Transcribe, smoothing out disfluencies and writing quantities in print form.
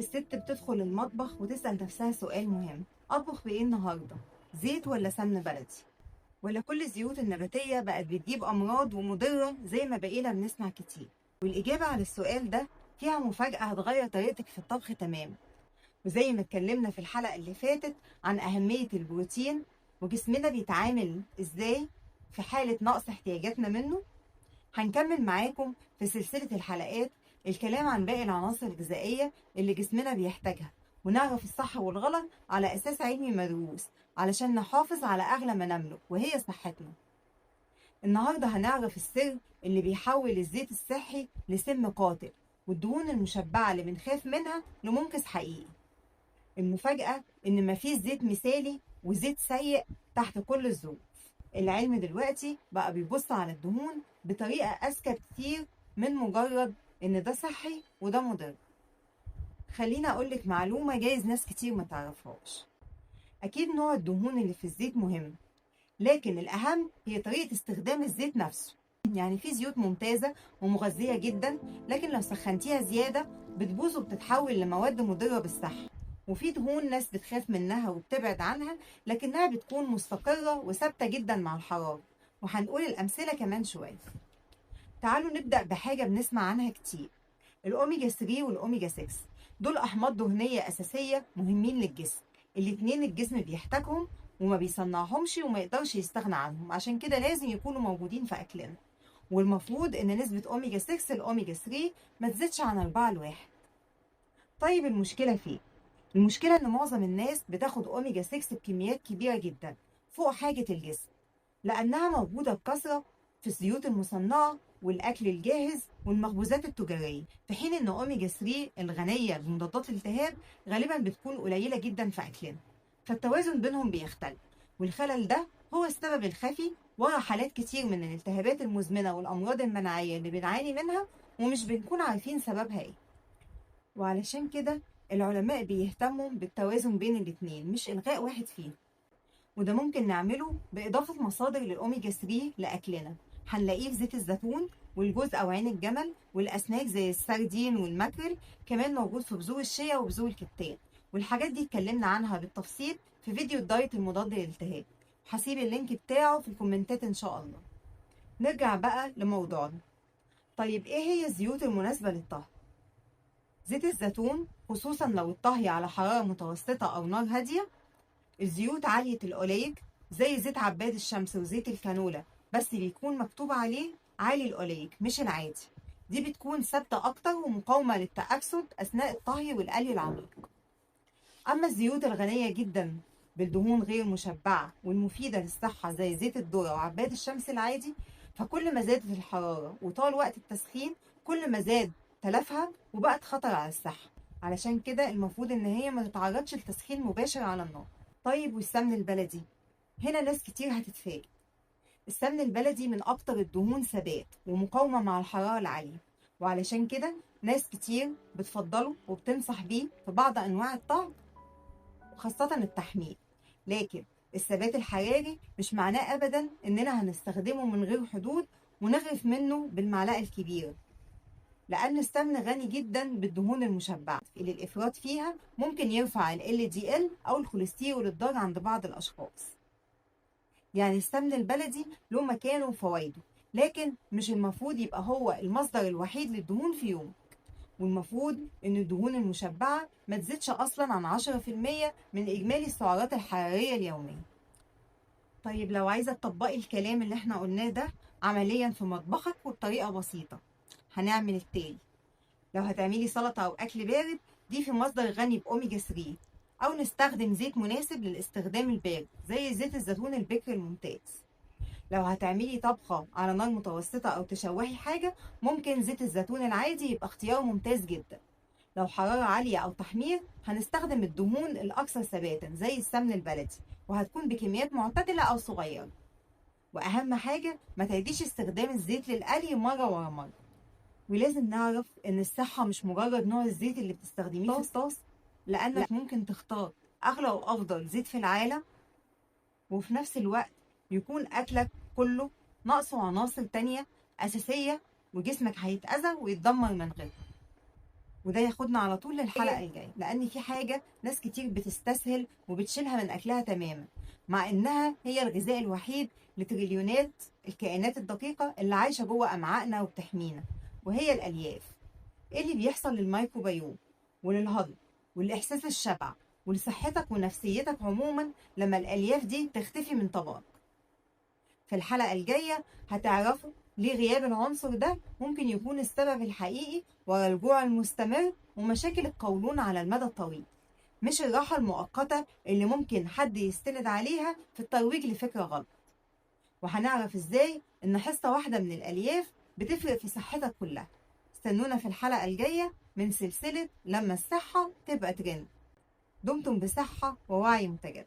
الست بتدخل المطبخ وتسأل نفسها سؤال مهم: أطبخ بإيه النهاردة؟ زيت ولا سمن بلدي؟ ولا كل الزيوت النباتية بقت بتجيب أمراض ومضرة زي ما بقينا بنسمع كتير؟ والإجابة على السؤال ده فيها مفاجأة هتغير طريقتك في الطبخ تماما. وزي ما اتكلمنا في الحلقة اللي فاتت عن أهمية البروتين وجسمنا بيتعامل إزاي في حالة نقص احتياجاتنا منه، هنكمل معاكم في سلسلة الحلقات الكلام عن باقي العناصر الغذائية اللي جسمنا بيحتاجها، ونعرف الصح والغلط على أساس علمي مدروس علشان نحافظ على أغلى ما نملك وهي صحتنا. النهاردة هنعرف السر اللي بيحول الزيت الصحي لسم قاتل، والدهون المشبعة اللي بنخاف منها لمنقذ حقيقي. المفاجأة إن مفيش زيت مثالي وزيت سيء تحت كل الظروف. العلم دلوقتي بقى بيبص على الدهون بطريقة أذكى كتير من مجرد إن ده صحي وده مضر. خليني أقولك معلومة جايز ناس كتير ما تعرفهاش. أكيد نوع الدهون اللي في الزيت مهم، لكن الأهم هي طريقة استخدام الزيت نفسه. يعني في زيوت ممتازة ومغذية جدا، لكن لو سخنتيها زيادة بتبوظ وبتتحول لمواد مضرة بالصحة. وفي دهون ناس بتخاف منها وبتبعد عنها، لكنها بتكون مستقرة وثابتة جدا مع الحرارة، وهنقول الأمثلة كمان شوية. تعالوا نبدأ بحاجة بنسمع عنها كتير: الأوميجا 3 والأوميجا 6. دول أحماض دهنية أساسية مهمين للجسم، الاتنين الجسم بيحتاجهم وما بيصنعهمش وما يقدرش يستغنى عنهم، عشان كده لازم يكونوا موجودين في أكلنا. والمفروض إن نسبة أوميجا 6 الأوميجا 3 ما تزيدش عن 4 لواحد. طيب المشكلة فين؟ المشكلة إن معظم الناس بتاخد أوميجا 6 بكميات كبيرة جدا فوق حاجة الجسم، لأنها موجودة بكثرة في الزيوت المصنعة والأكل الجاهز والمخبوزات التجارية، في حين إن أوميجا 3 الغنية بمضادات الالتهاب غالبا بتكون قليلة جدا في أكلنا، فالتوازن بينهم بيختلف. والخلل ده هو السبب الخفي ورا حالات كتير من الالتهابات المزمنة والأمراض المناعية اللي بنعاني منها ومش بنكون عارفين سببها إيه. وعلشان كده العلماء بيهتموا بالتوازن بين الاتنين، مش إلغاء واحد فيهم. وده ممكن نعمله بإضافة مصادر للأوميجا 3 لأكلنا. هنلاقيه في زيت الزيتون والجوز أو عين الجمل والأسماك زي السردين والماكريل، كمان موجود في بذور الشيا وبذور الكتان. والحاجات دي اتكلمنا عنها بالتفصيل في فيديو الدايت المضاد للالتهاب، هسيب اللينك بتاعه في الكومنتات إن شاء الله. نرجع بقى لموضوعنا. طيب إيه هي الزيوت المناسبة للطهي؟ زيت الزيتون خصوصا لو الطهي على حرارة متوسطة أو نار هادية. الزيوت عالية الأوليك زي زيت عباد الشمس وزيت الكانولا، بس بيكون مكتوب عليه عالي الأوليك مش العادي. دي بتكون ثابتة أكتر ومقاومة للتأكسد أثناء الطهي والقلي العميق. أما الزيوت الغنية جدا بالدهون غير مشبعة والمفيدة للصحة زي زيت الذرة وعباد الشمس العادي، فكل ما زادت الحرارة وطال وقت التسخين كل ما زاد تلفها وبقت خطر على الصحة. علشان كده المفروض إن هي ما تتعرضش لتسخين مباشر على النار. طيب والسمن البلدي؟ هنا ناس كتير هتتفاجئ. السمن البلدي من أكتر الدهون ثبات ومقاومة مع الحرارة العالية، وعلشان كده ناس كتير بتفضله وبتنصح بيه في بعض أنواع الطهي وخاصة التحمير. لكن الثبات الحراري مش معناه أبدا إننا هنستخدمه من غير حدود ونغرف منه بالمعلقة الكبيرة، لأن السمن غني جدا بالدهون المشبعة اللي الإفراط فيها ممكن يرفع ال LDL أو الكوليسترول الضار عند بعض الأشخاص. يعني السمن البلدي له مكانه وفوائده، لكن مش المفروض يبقى هو المصدر الوحيد للدهون في يومك. والمفروض إن الدهون المشبعة ما تزيدش أصلا عن 10% من إجمالي السعرات الحرارية اليومية. طيب لو عايزة تطبقي الكلام اللي احنا قلناه ده عمليا في مطبخك وبطريقة بسيطة، هنعمل التالي. لو هتعملي سلطة أو أكل بارد، دي في مصدر غني بأوميجا 3، أو نستخدم زيت مناسب للاستخدام البارد زي زيت الزيتون البكر الممتاز. لو هتعملي طبخة على نار متوسطة أو تشوحي حاجة، ممكن زيت الزيتون العادي يبقى اختيار ممتاز جدا. لو حرارة عالية أو تحمير هنستخدم الدهون الأكثر ثباتا زي السمن البلدي، وهتكون بكميات معتدلة أو صغيرة. وأهم حاجة ما تعيديش استخدام الزيت للقلي مرة ورا مرة. ولازم نعرف إن الصحة مش مجرد نوع الزيت اللي بتستخدميه في الطاس، لأنك ممكن تختار أغلى وأفضل زيت في العالم وفي نفس الوقت يكون أكلك كله ناقصه عناصر تانية أساسية، وجسمك هيتأذى ويتدمر من غيرها. وده ياخدنا على طول للحلقة الجاية، لأن في حاجة ناس كتير بتستسهل وبتشيلها من أكلها تماما، مع إنها هي الغذاء الوحيد لتريليونات الكائنات الدقيقة اللي عايشة جوه أمعائنا وبتحمينا، وهي الألياف. إيه اللي بيحصل للميكروبيوم وللهضم والإحساس الشبع ولصحتك ونفسيتك عموما لما الألياف دي تختفي من طبقك؟ في الحلقة الجاية هتعرفوا ليه غياب العنصر ده ممكن يكون السبب الحقيقي ورا الجوع المستمر ومشاكل القولون على المدى الطويل، مش الراحة المؤقتة اللي ممكن حد يستند عليها في الترويج لفكرة غلط. وهنعرف ازاي ان حصة واحدة من الألياف بتفرق في صحتك كلها. استنونا في الحلقة الجاية من سلسلة لما الصحة تبقى ترند. دمتم بصحة ووعي متجدد.